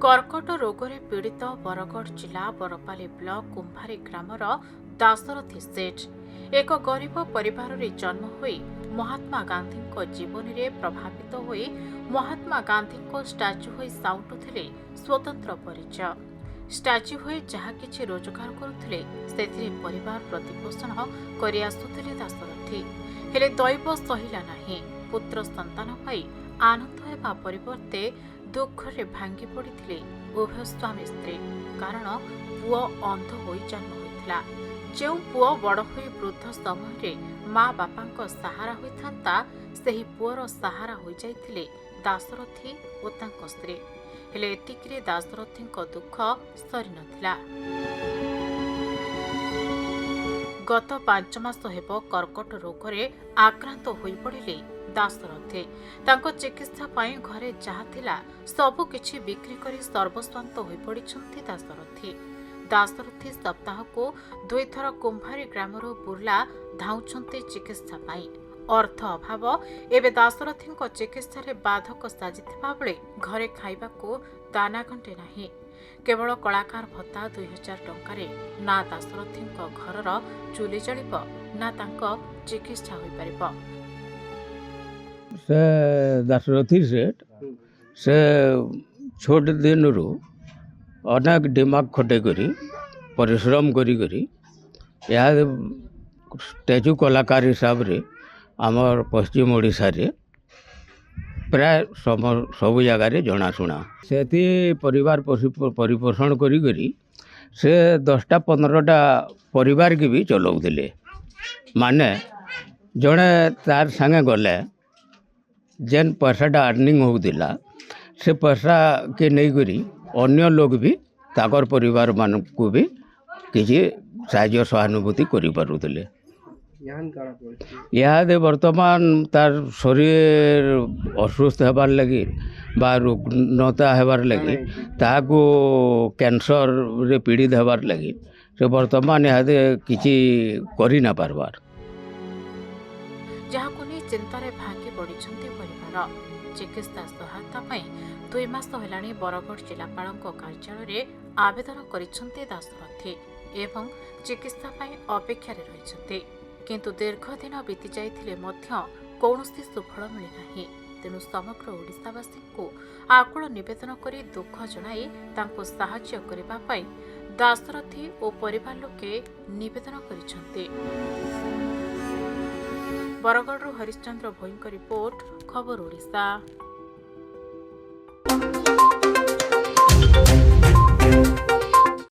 कर्कट रोग में पीड़ित बरगढ़ जिला बरपाली ब्लॉक कुंभारी ग्रामर दाशरथी सेठ एक गरीब परिवार रे जन्म होई महात्मा गांधी जीवन में प्रभावित होई महात्मा गांधी स्टाच्यू होई साउंटुथिले स्वतंत्र परिचय स्टाच्यू होई जहा किछि रोजगार करुथिले सेथिरे परिवार प्रतिपोषण करि आसुथिले दाशरथी हेले दैव सहिला नाही पुत्र संतान पाई आनंद हेबा परिवर्ते दुख रे भांगी पड़िथिले उभय स्वामी स्त्री कारण पुओ अंध होई जन्म होइथिला जो पुओ बड़ होई वृद्ध समय रे माँ बापांको सहारा होइथांता सेही पुओर सहारा होई जाइथिले दाशरथी ओ तांको स्त्री हेले एतिकिरे दाशरथींको दुख सरी नथिला। गत 5 मास हेबो कर्कट रोग रे आक्रांत होई पड़िले दाशरथी तांको चिकित्सा पाई घरे जहा थिला सबु किछि बिक्री करी सर्वस्वांत होई पड़िछंती दाशरथी सप्ताह को 2 थर कुंभारी ग्रामरो बुर्ला धाउछंती चिकित्सा पाई अर्थ अभाव एबे दाशरथींको चिकित्सा रे बाधक साजिथिबा बेले घरे खाइबा को दाना घंटे नाही केवल कलाकार भत्ता 2000 टंका ना दाशरथींको घरर चुली जलिब ना तांको चिकित्सा होई परिबो। से दाशरथी सेठ से छोट दिन रू अनेक दिमाग खटे करी परिश्रम करी या स्टैच्यू कलाकार हिसाब रे आमर पश्चिम ओडिशा रे प्राय सब जगार जनाशुना से परिवार परिपोषण करी से 10टा 15टा परिवार की भी चलाउले माने जड़े तार संगे गले जेन पैसाटा अर्निंग होउतिला से पैसा के नहीं करी अन्य लोग भी ताकर परिवार मान को भी किसी साहाय्य सहानुभूति करि पारुथिले। इहादे वर्तमान तार शरीर असुस्थ हेबार लगी बा रुग्णता हेबार लगी ताको कैंसर रे पीड़ित हेबार लगी से वर्तमान इहादे किछि करि ना पारबार जहाको नै चिंतारे भागी पड़िछंती परिवार चिकित्सा सहायता पाई 2 मास हेलाणी बरगढ़ जिलापालଙ୍କ कार्यालय आवेदन करिछंती दाशरथी एवं चिकित्सा पाई अपेक्षा रे रहिछंती किंतु दीर्घ दिन बीती जाइथिले मध्य कौनसी सुफल मिली नाही तेणु समग्र ओडिशावासी को आकुल निवेदन करी दुख जणाई तांको सहाय्य करिबा पाई दाशरथी ओ परिवार लोके निवेदन करिछंती। बरगढ़ हरिश्चंद्र भोईଙ୍କ रिपोर्ट खबर ओडिशा।